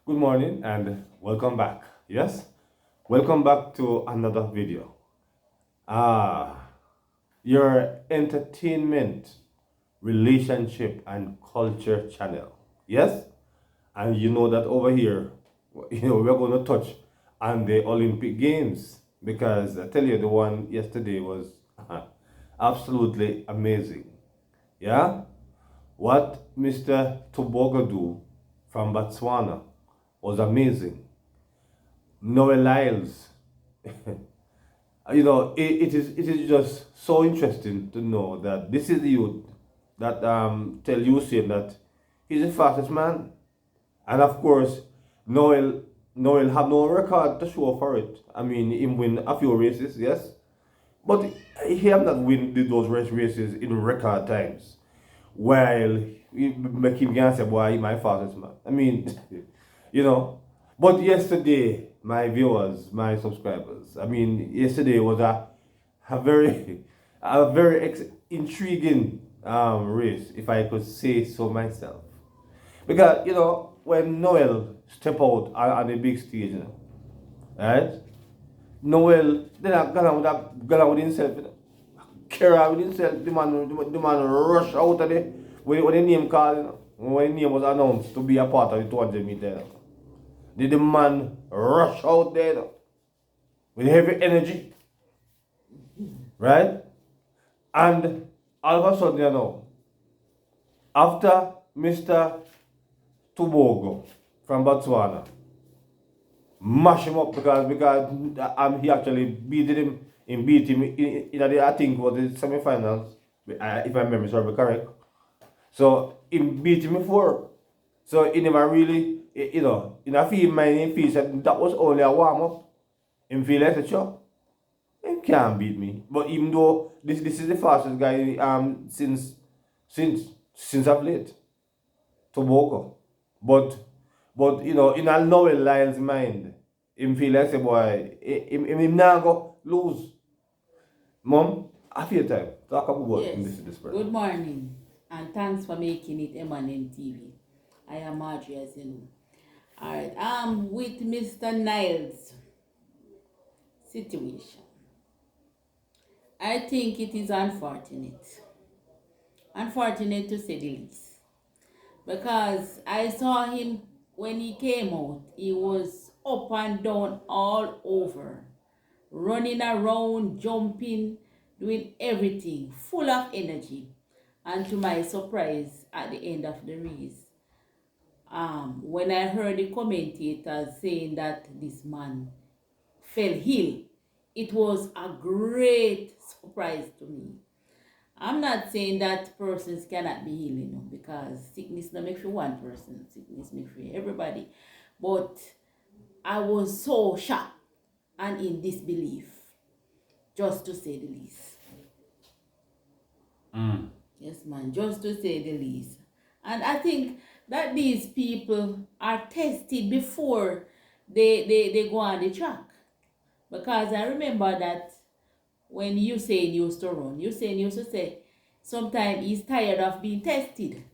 Good morning and welcome back. Yes, welcome back to another video. Ah, your entertainment, relationship, and culture channel. Yes, and you know that over here, we're going to touch on the Olympic Games because I tell you, the one yesterday was absolutely amazing. Yeah, what Mr. Tobogo do from Botswana was amazing. NYles. It is just so interesting to know that this is the youth that tell Usain that he's the fastest man, and of course Noel have no record to show for it. I mean, he win a few races, yes, but he have not win those races in record times. While make him can say, boy, he my fastest man. I mean, you know. But yesterday, my viewers, my subscribers, I mean, yesterday was a very, intriguing race, if I could say so myself. Because, when Noel step out on the big stage, right? Noel, then I gone with himself, care out with himself, the man rush out of the, when the name called, when the name was announced to be a part of the 200 meter. Did the man rush out there with heavy energy, right? And all of a sudden, after Mr. Tobogo from Botswana mash him up because he actually beat him in the, I think was the semi-finals, if I remember sorry correct. So he beat him before. So he never really, in a field mind, he feels that was only a warm up. Him feel like, sure, he can't beat me. But even though this is the fastest guy since of late, Tobago. But in a Noel Lyle's mind, him feel like say boy, him now go lose. Mom, I feel time. Talk about Yes. this person. Good morning, and thanks for making it M&N TV. I am Marjorie, as you know. All right. With Mr. Niles' situation, I think it is unfortunate to say the least, because I saw him when he came out. He was up and down all over, running around, jumping, doing everything, full of energy. And to my surprise, at the end of the race, when I heard the commentators saying that this man fell ill, it was a great surprise to me. I'm not saying that persons cannot be healed, because sickness not make for one person, sickness make for everybody. But I was so shocked and in disbelief, just to say the least. Yes, man, just to say the least. And I think that these people are tested before they go on the track. Because I remember that when Usain used to run, Usain used to say sometimes he's tired of being tested.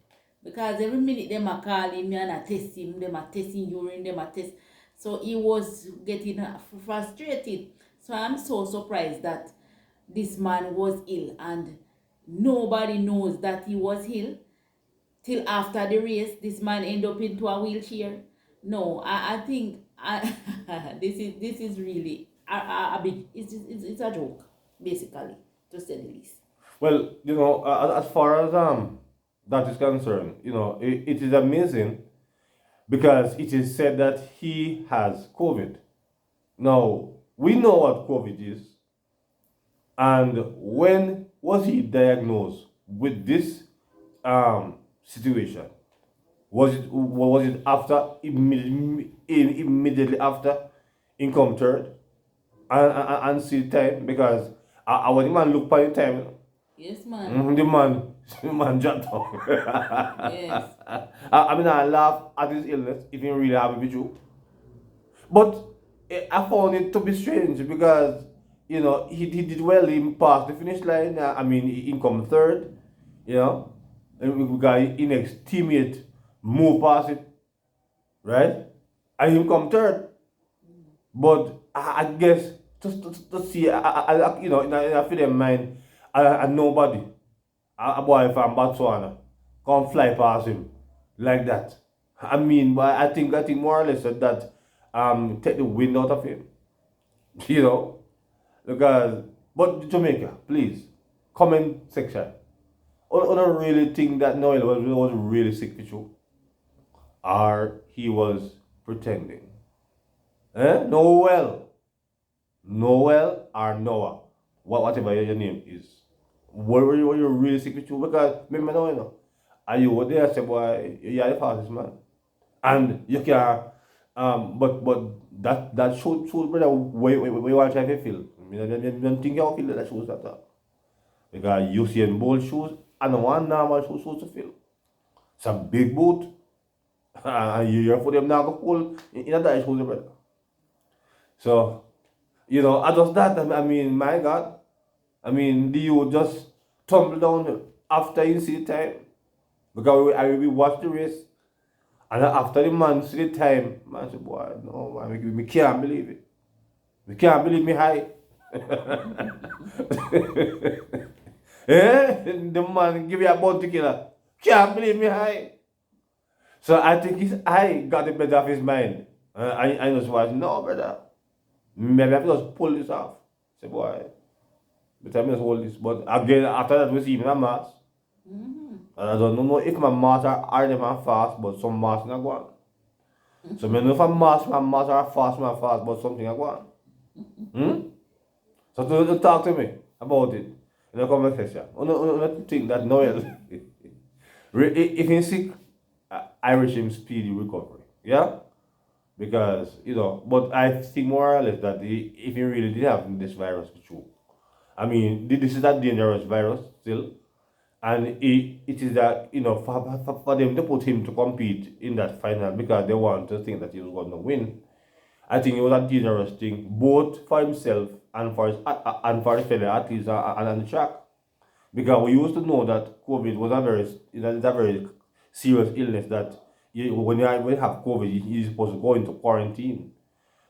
Because every minute them are calling me and I test him, them are testing urine, them are test. So he was getting frustrated. So I'm so surprised that this man was ill and nobody knows that he was ill till after the race. This man end up into a wheelchair. No, I think this is really a big, it's a joke, basically, to say the least. Well, as far as that is concerned, it is amazing because it is said that he has COVID. Now we know what COVID is, and when was he diagnosed with this situation? Was it after immediately after income third and see time because I was the man look by the time. Yes, man. The man jumped off. Yes. I mean, I laugh at his illness if he really have it with you. But I found it to be strange because, he did well. He passed the finish line. I mean, he come third, you know. And we got his next teammate move past it, right? and him come third. But I guess just to see, you know, in a feel mind, nobody, a boy from Botswana, come fly past him like that. I mean, but I think more or less that take the wind out of him, you know, because but Jamaica, please, comment section. I don't really think that Noel was really sick for you, or he was pretending. Eh? Noel or Noah, whatever your name is. Were you really sick with you? Because remember now, you know, and you were there, say, boy, you're the fastest man. And you can, but that shows, brother, where you want to try to feel. I mean, I don't think you feel that shoes that all. Because you see in bold shoes, and one normal shoes to feel. Some big boot, and you're for them now go pull in a dice shoes, brother. So, you know, I just that, I mean, my God. I mean, do you just tumble down after you see the time? Because we watch the race, and after the man see the time, man say, boy, no, man, we can't believe it. We can't believe me high. Eh? The man give you a bounty killer. Can't believe me high. So I think his eye got the better of his mind. I just was, no, brother. Maybe I have to just pull this off. Say, boy, the time is hold this. But again, after that, we see him in a mass. And I don't know if my mass are them are fast, but some mass not go on. So I know if my mass are fast, but something are go on. So to talk to me about it in the comment section. I don't think that Noel, if he's sick, I wish him speedy recovery. Yeah? Because, you know, but I think more or less that if he really did have this virus, true. I mean, this is a dangerous virus still. And it is that, you know, for them to put him to compete in that final because they want to think that he was going to win. I think it was a dangerous thing, both for himself and for his fellow athletes and the track. Because we used to know that COVID was a very serious illness that when you have COVID, you're supposed to go into quarantine.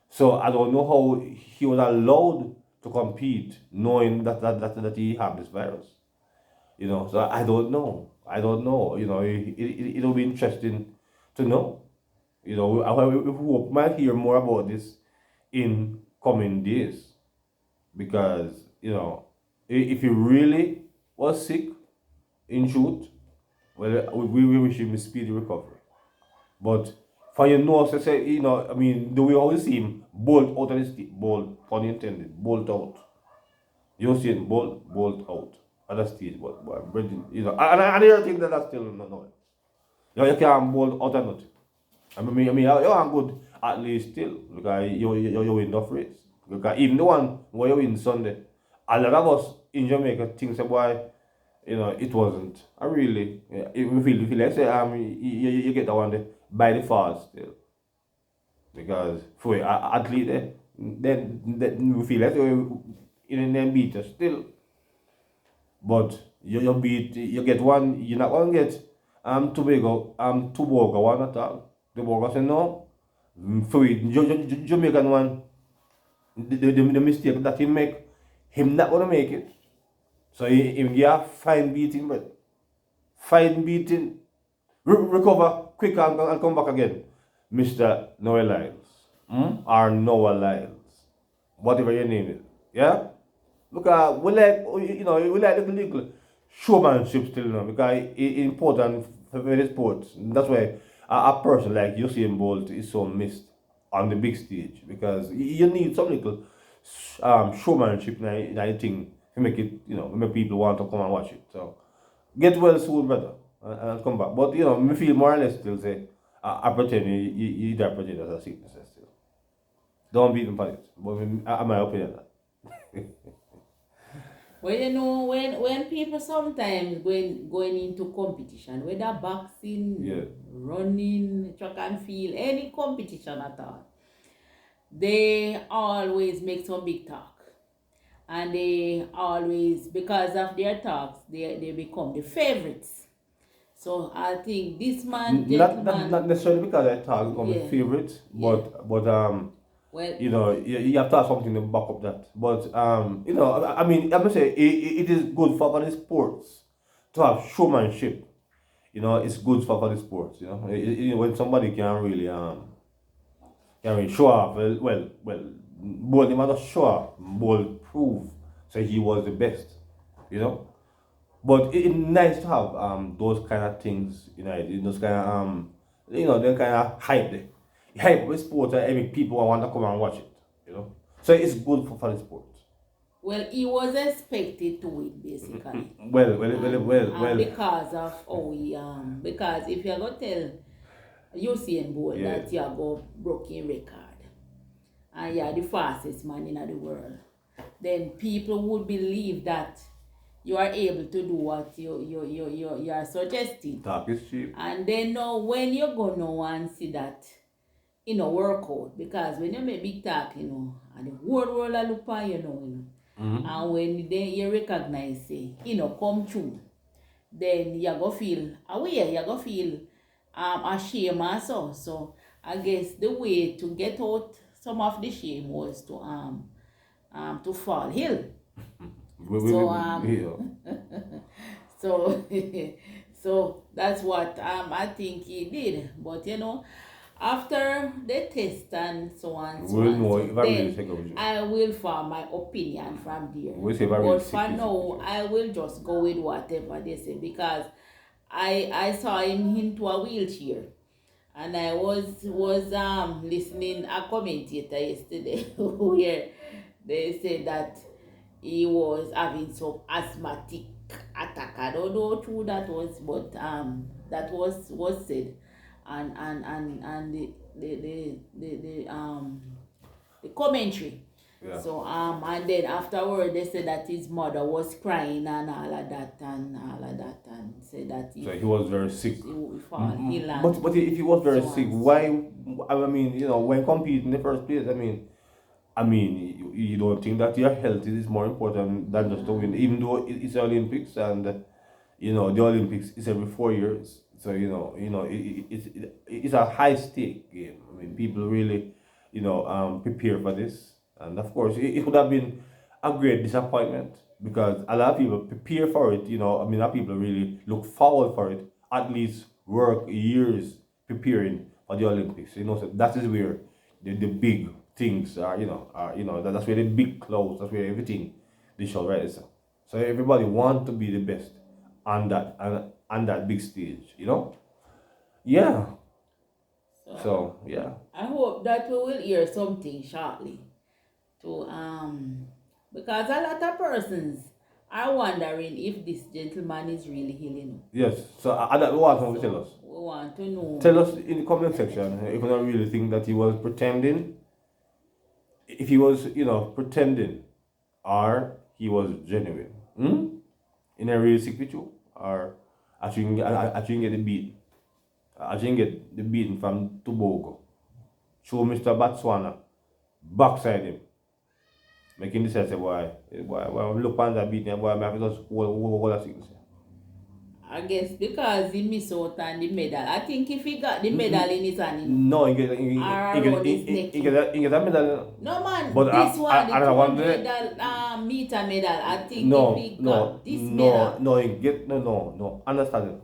So I don't know how he was allowed to compete knowing that he had this virus. You know, so I don't know. I don't know. You know, it'll be interesting to know. You know, we hope might hear more about this in coming days because you know, if he really was sick, in truth, well, we wish him a speedy recovery. But for you know, so say, you know, I mean, do we always see him bolt out of the stick, bolt, pun intended, bolt out. You see him bolt out at the stage, but you know, and I think that that's still not knowing. You can't bolt out of nothing. You're good at least still because you win enough race. Because even the one where you win Sunday, a lot of us in Jamaica think about, you know, it wasn't. I really, yeah, if you let's say you get that one there by the fast still because for at least then we feel like in them beat us still, but you beat you get one you're not gonna get Tobago one at all. Tobago say no. For it, Jamaican one the mistake that he make him not gonna make it. So he get fine beating, but fine beating. Recover quick and come back again, Mr. Noah Lyles. Or Noah Lyles. Whatever your name is. Yeah? Because we like, you know, we like the little showmanship still, you know, because it's important for the sports. That's why a person like Usain Bolt is so missed on the big stage because you need some little showmanship in that thing to make it, you know, make people want to come and watch it. So get well soon, brother, and come back. But you know, me feel more or less still say, I pretend you don't pretend as a sickness still. Don't beat them for it. But my opinion. Well, you know, when people sometimes going into competition, whether boxing, Yeah. running, track and field, any competition at all, they always make some big talk. And they always, because of their talks, they become the favorites. So I think this man, Not gentleman, necessarily because I thought become a yeah, favorite, yeah. but Well, you have to have something to back up that. But I mean, I'm gonna say it is good for the sports to have showmanship. It's good for the sports. When somebody can really show off. Well, both him not show off, both prove so he was the best. You know. But it's nice to have those kind of things, those kind of they kind of hype there. Hype with sport and make people want to come and watch it. So it's good for the sport. well, he was expected to win basically. Well. Because of how he because if you're gonna tell Usain Bolt Yeah. that you are go broken record and you're the fastest man in the world, then people would believe that you are able to do what you are suggesting. Talk is cheap. And then now when you go now and see that work out, because when you make big talk, and the whole world a look at and when then you recognize say, come true, then you go feel aware, you go feel ashamed also. So I guess the way to get out some of the shame was to fall hill. So so so that's what I think he did. But after the test and so on, so We'll on, know so if I really then take over. I will form my opinion from there. We'll see if I really But sick for this now, situation. I will just go with whatever they say because I saw him into a wheelchair. And I was listening a commentator yesterday where they said that he was having some asthmatic attack. I don't know how true that was, but that was said, and the commentary. Yeah. So and then afterward they said that his mother was crying and all of that and said that So he was very sick. he fall ill and But if he was very so sick, on. why? I mean, when competing in the first place, I mean, you don't think that your health is more important than just to win, even though it's the Olympics and the Olympics is every 4 years. So it's a high stake game. I mean, people really prepare for this, and of course, it would have been a great disappointment because a lot of people prepare for it. A lot of people really look forward for it. At least work years preparing for the Olympics. So that is where the big things that's where the big clothes, that's where everything they show right. So everybody want to be the best on that big stage. Yeah. So yeah. I hope that we will hear something shortly to because a lot of persons are wondering if this gentleman is really healing. Yes. So that what want to tell us. We want to know. Tell us in the comment section if you don't really think that he was pretending. If he was, pretending, or he was genuine. In a real sick with you, or actually get the beat. Actually get the beating from Tobago. Show Mr. Botswana, backside him. Making this say, boy, look on that beating, boy, I have to just hold that sickness. I guess because he missed out on the medal. I think if he got the medal in his hand, No, he get a medal. no man, But this one, the another one 200 meter medal. I think No, if he no, got this medal, no, he get no. Understand it?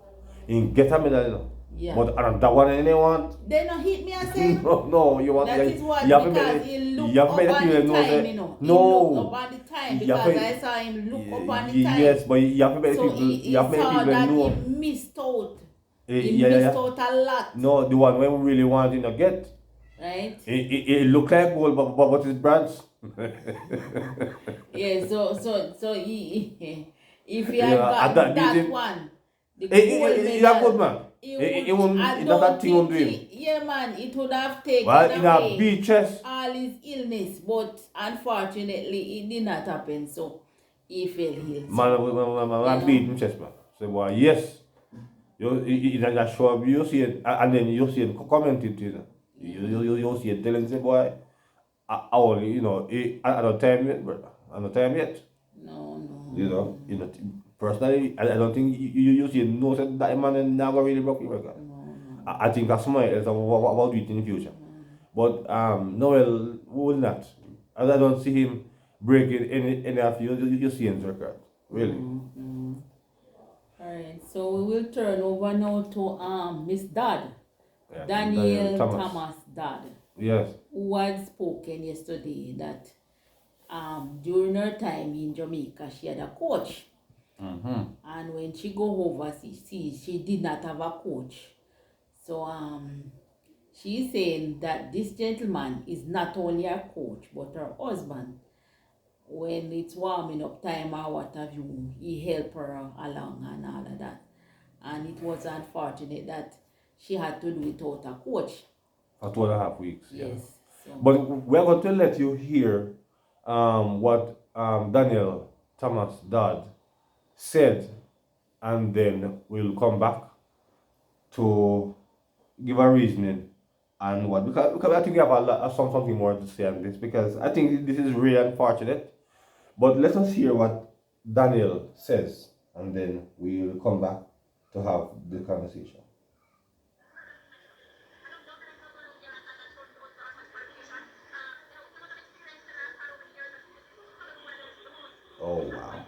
He get a medal, yeah. But another one anyone. They not hit me and say No, you want. that is what you have to because make he it- looked you have up to make on the the people know time, that- He looked No. up on the time You have because to- I saw him look up on the time. Yes, but you have to make So people. he You have to make saw people that know. he missed out. He Yeah. missed out a lot, No, the one when we really want to get. right? It look like gold, but what is bronze? Yeah, so he if he Yeah, had and gotten that- that one, the He gold he a good medal, man. he He would, won't. I That don't thing won't think do him. yeah man, it would have taken Well, in a away beaches. all his illness, but unfortunately it did not happen, so he fell ill. Man beat him chest, man. Say, boy, yes. You that show up, you see it, and then you see it comment it, you see it telling, say, boy, I only, at the time yet, brother. At the time yet. No. You know, Personally, I don't think you see no said that man is never really broke your record. I think that's somewhere else about do it in the future. But Noel will not. And I don't see him breaking any of you see in record. Really. Alright, so we will turn over now to Miss Dodd. Yeah, Danielle Thomas. Thomas Dodd, Yes. who had spoken yesterday that during her time in Jamaica she had a coach. And when she go overseas, she did not have a coach. So she's saying that this gentleman is not only her coach but her husband. When it's warming up time or what have you, he helped her along and all of that. And it was unfortunate that she had to do it without a coach. For 2.5 weeks. Yes. Yeah. So. But we're going to let you hear what Danielle Thomas Dodd said, and then we'll come back to give a reasoning and what, because I think we have something more to say on this, because I think this is really unfortunate. But let us hear what Danielle says, and then we'll come back to have the conversation. Oh wow.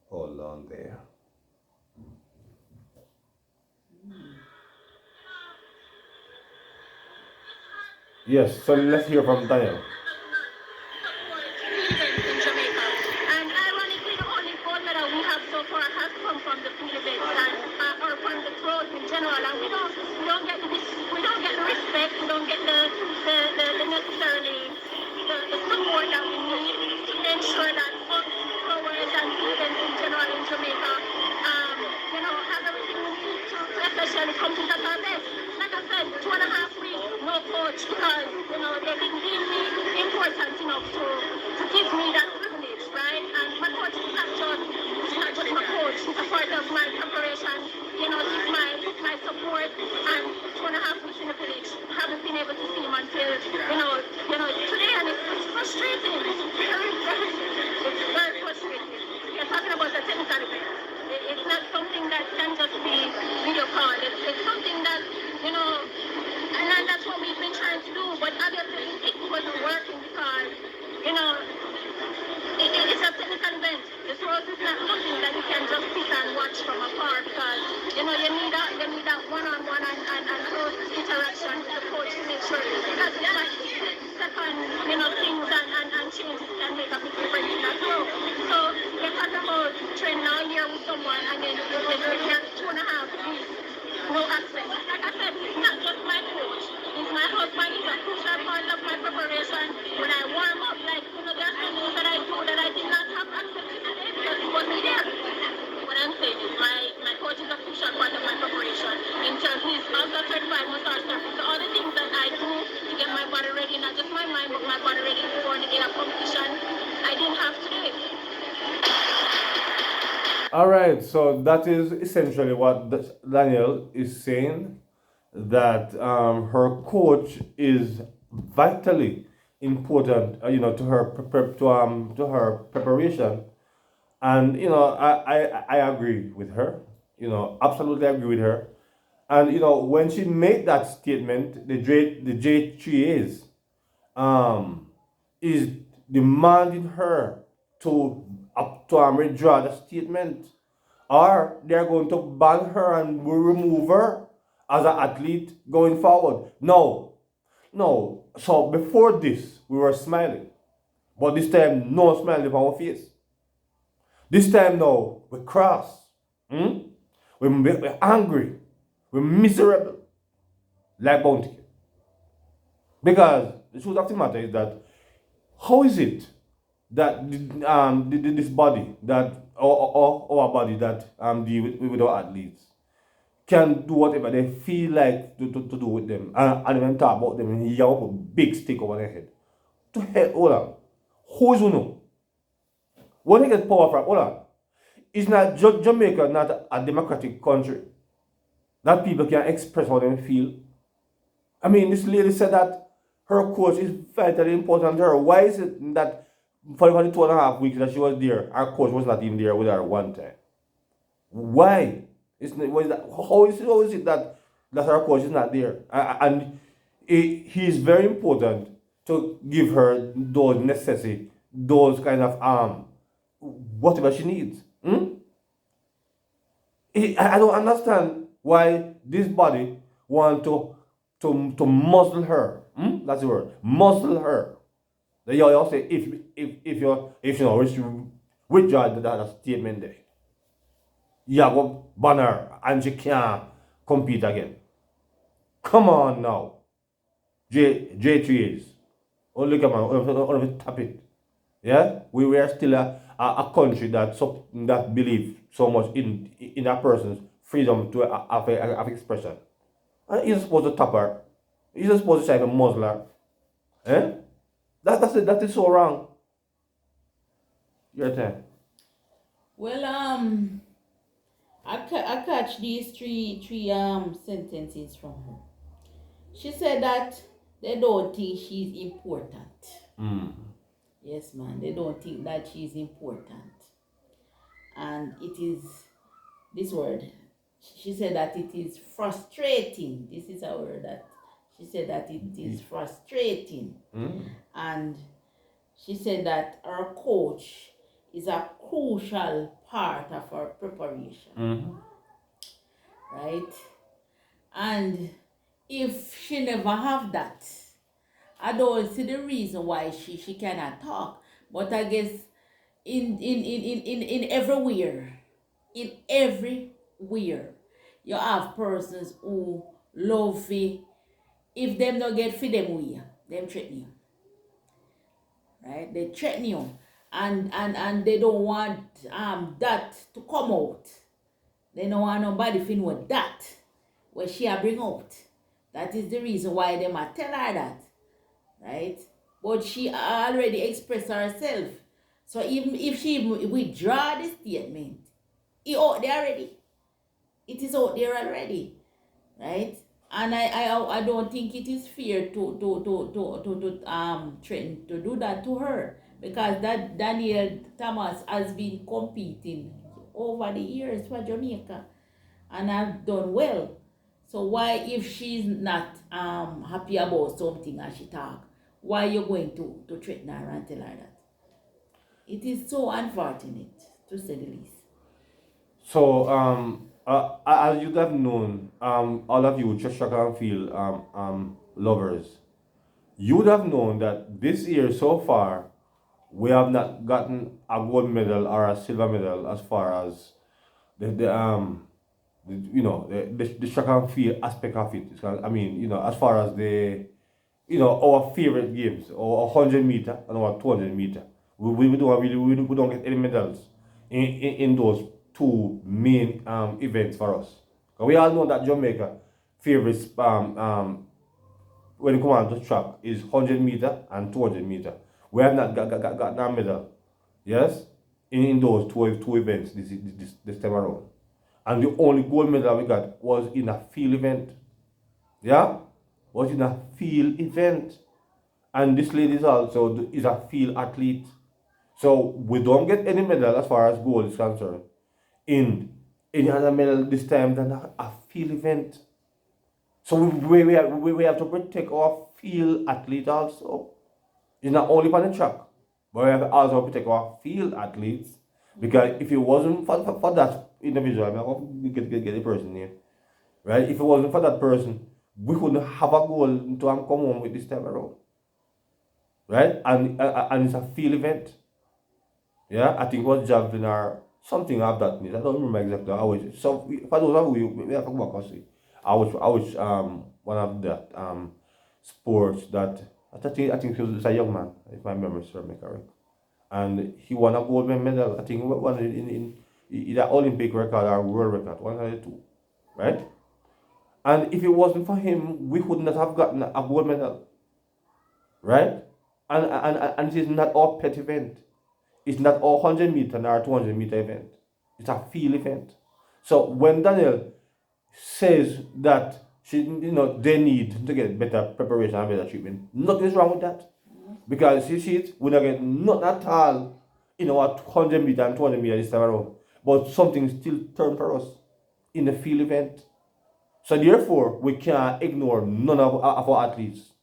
Hold on there. Yes, so let's hear from Danielle. In Jamaica. And ironically, the only gold medal we have so far has come from the food events and or from the throws in general. And we don't get the respect, we don't get the necessarily the support that we need to ensure that us throwers and events in general in Jamaica, have everything we need to especially compete at our best. Like I said, 2.5 weeks, no coach, because they didn't give me important enough to give me that privilege, right? And my coach is not just my coach, he's a part of my preparation, he's my support, and 2.5 weeks in the village, haven't been able to see him until, today, and it's frustrating. It's very frustrating. You're talking about the technical event. It's not something that can just be video called. It's something that, and that's what we've been trying to do, but obviously it wasn't working because, it's a technical event. The throws is not something that you can just sit and watch from afar because, you need that one-on-one and close interaction with the coach to make sure that the second, things and changes can make a big difference in that throw. So you're talking about training out here with someone and then you're 2.5 weeks, no access. Like I said, he's not just my coach. He's my husband. He's a crucial part of my preparation. When I warm up, there are some things that I do that I did not have access to today because he wasn't here. What I'm saying is my coach is a crucial part of my preparation. In terms, he's also certified massage therapist. So all the things that I do to get my body ready, not just my mind, but my body ready before the day of competition, I didn't have today. All right, so that is essentially what Danielle is saying, that her coach is vitally important, to her to her preparation, and I agree with her, absolutely agree with her, and when she made that statement, the JAAA is demanding her to withdraw the statement, or they're going to ban her and will remove her as an athlete going forward. No. So before this, we were smiling, but this time, no smiling on our face. This time, no, we're cross. We're angry. We're miserable, like Bounty. Because the truth of the matter is that how is it that this body that or our body that deal with our athletes can do whatever they feel like to do with them, and even talk about them and yell up a big stick over their head? To hell, hold on. Who's who know? When they get power from, hold on. It's not Jamaica, not a democratic country that people can express how they feel. I mean, this lady said that her coach is vitally important to her. Why is it that for the 2.5 weeks that she was there, our coach was not even there with her one time. Why? How is it that our coach is not there? And he is very important to give her those necessity, those kind of whatever she needs. I don't understand why this body want to muzzle her. That's the word. Muzzle her. You all say if you know withdraw that statement there, you go ban her and she can't compete again. Come on now, J3s. Oh look at man, tap it. Yeah, we are still a country that believe so much in a person's freedom to have expression. And you're supposed to tap her. You're not supposed to try to muzzle her. Eh? That is so wrong. Your turn. Well, I catch these three sentences from her. She said that they don't think she's important. Yes, man, they don't think that she's important. And it is this word. She said that it is frustrating. This is a word that she said that it is frustrating. And she said that our coach is a crucial part of our preparation. Right? And if she never have that, I don't see the reason why she cannot talk. But I guess in everywhere, you have persons who love you. If them not get for them way, them threaten you. Right? They threaten you. And they don't want that to come out. They don't want nobody to know that what she bring out. That is the reason why they might tell her that. Right? But she already expressed herself. So even if she withdraw the statement, it out there already. It is out there already. Right? And I don't think it is fair to threaten to do that to her. Because that Danielle Thomas has been competing over the years for Jamaica and have done well. So why, if she's not happy about something as she talk, why you going to threaten her and tell her that? It is so unfortunate, to say the least. So as you have known, all of you track and field lovers, you would have known that this year so far we have not gotten a gold medal or a silver medal as far as the track and field aspect of it. I mean, as far as our favorite games, or 100 meter and our 200 meter, we don't get any medals in those two main events for us. We all know that Jamaica favorites when it comes to track is 100 meter and 200 meter. We have not got that medal, yes, in those two events this time around. And the only gold medal we got was in a field event. Yeah? Was in a field event. And this lady is also is a field athlete. So we don't get any medal as far as gold is concerned in any other medal this time than a field event. So we have to protect our field athlete also. It's not only for the track, but we have to also protect our field athletes. Because if it wasn't for that individual, I'm going to get the person name, right? If it wasn't for that person, we couldn't have a goal to come home with this time around, right? And it's a field event. Yeah, I think it was javelin or something of that nature. I don't remember exactly how it is. So for those of you, we have to go back and see. I was one of that sports that I think he was a young man, if my memory serves me correct. And he won a gold medal. I think he won in either Olympic record or world record, one of the two, right? And if it wasn't for him, we would not have gotten a gold medal, right? And it is not our pet event. It's not our 100 meter nor 200 meter event. It's a field event. So when Danielle says that they need to get better preparation and better treatment, nothing is wrong with that. Because you see it, we don't get not at all in our 100 meter and 200 meter this time around. But something still turned for us in the field event. So therefore, we can't ignore none of our athletes.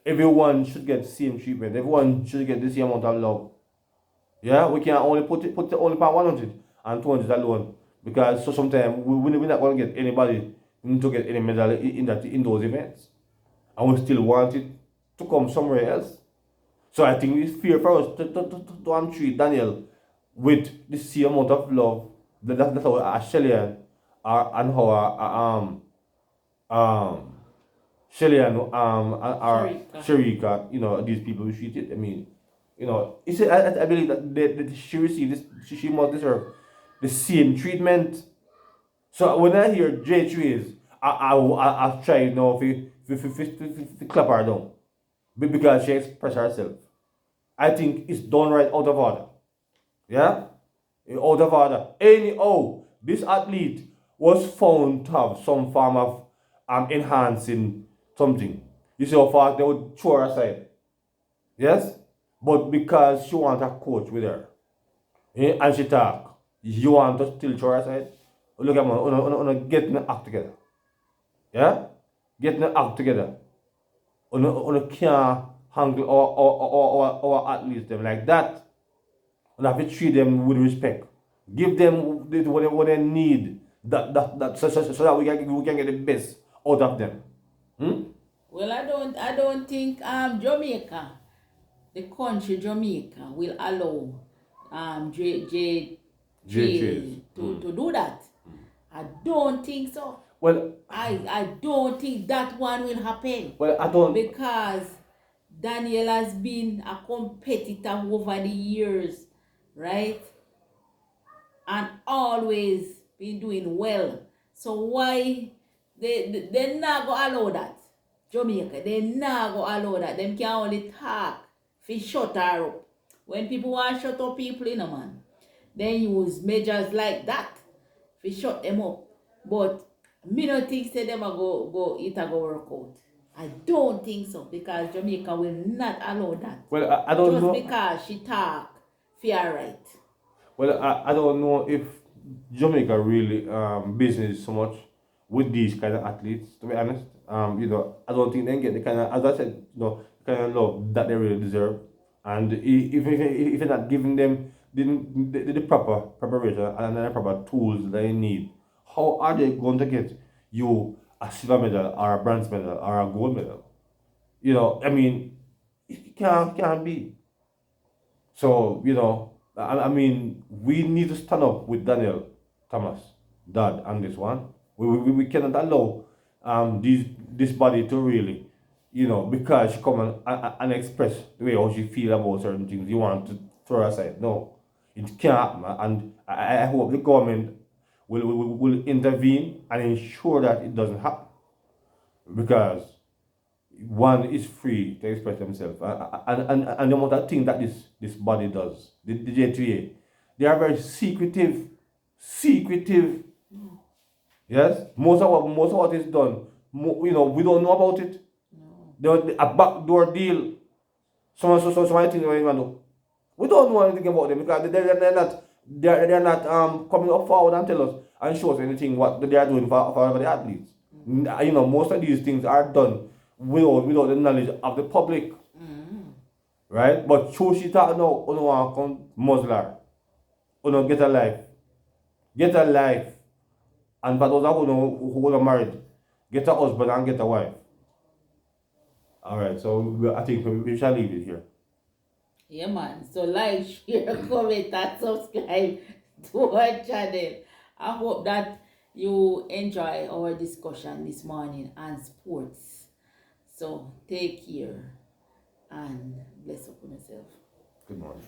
Everyone should get the same treatment. Everyone should get the same amount of love. Yeah, we can only put the only part 100 and 200 alone because so sometimes we're not going to get anybody to get any medal in those events, and we still want it to come somewhere else. So I think it's fair for us to treat Daniel with the same amount of love that's how Shelley and how Shelly and our Sharika, these people who treated. I mean, it's I believe that she received this, she must deserve the same treatment. So when I hear J3s, I try to clap her down because she expressed herself. I think it's done right out of order. Yeah, out of order. Anyhow, this athlete was found to have some form of enhancing something. You see how far they would throw her aside. Yes? But because she want a coach with her, and she talk, you want to still throw her aside? Look at me, getting the act together. Yeah? Getting the act together. Can't handle our athletes them like that. And have to treat them with respect. Give them what they need. So that we can get the best out of them. Well, I don't think Jamaica, the country Jamaica, will allow J to do that. I don't think so. Well, I don't think that one will happen. Well, I don't. Because Danielle has been a competitor over the years, right? And always been doing well. So why they not go allow that? Jamaica, they not go allow that. Them can only talk fi shut her up. When people want to shut up people, man, they use measures like that fi shut them up. But me don't think say them a go it a go work out. I don't think so because Jamaica will not allow that. Well, I don't know. Just because she talk fair right. Well, I don't know if Jamaica really business so much with these kind of athletes. To be honest, I don't think they get the kind of, as I said, kind of love that they really deserve. And if you're not giving them the proper preparation and the proper tools they need, how are they going to get you a silver medal or a bronze medal or a gold medal? I mean, it can't be. So, I mean, we need to stand up with Daniel Thomas, Dad, on this one. We cannot allow this body to really, because she come and express the way how she feel about certain things, you want to throw her aside. No, it can't happen. And I hope the government will intervene and ensure that it doesn't happen. Because one is free to express themselves. And the amount of things that this body does, the JAAA, they are very secretive. Yes? Most of what is done, we don't know about it. A backdoor deal. Some things we don't know anything about them because they're not coming up forward and tell us and show us anything what they are doing for the athletes. Most of these things are done without the knowledge of the public. Right? But true she talk now, you want to come muzzler. Get a life. Get a life. And for those who are married, get a husband and get a wife. Alright, so I think we shall leave it here. Yeah, man. So like, share, comment, and subscribe to our channel. I hope that you enjoy our discussion this morning on sports. So take care and bless up on yourself. Good morning.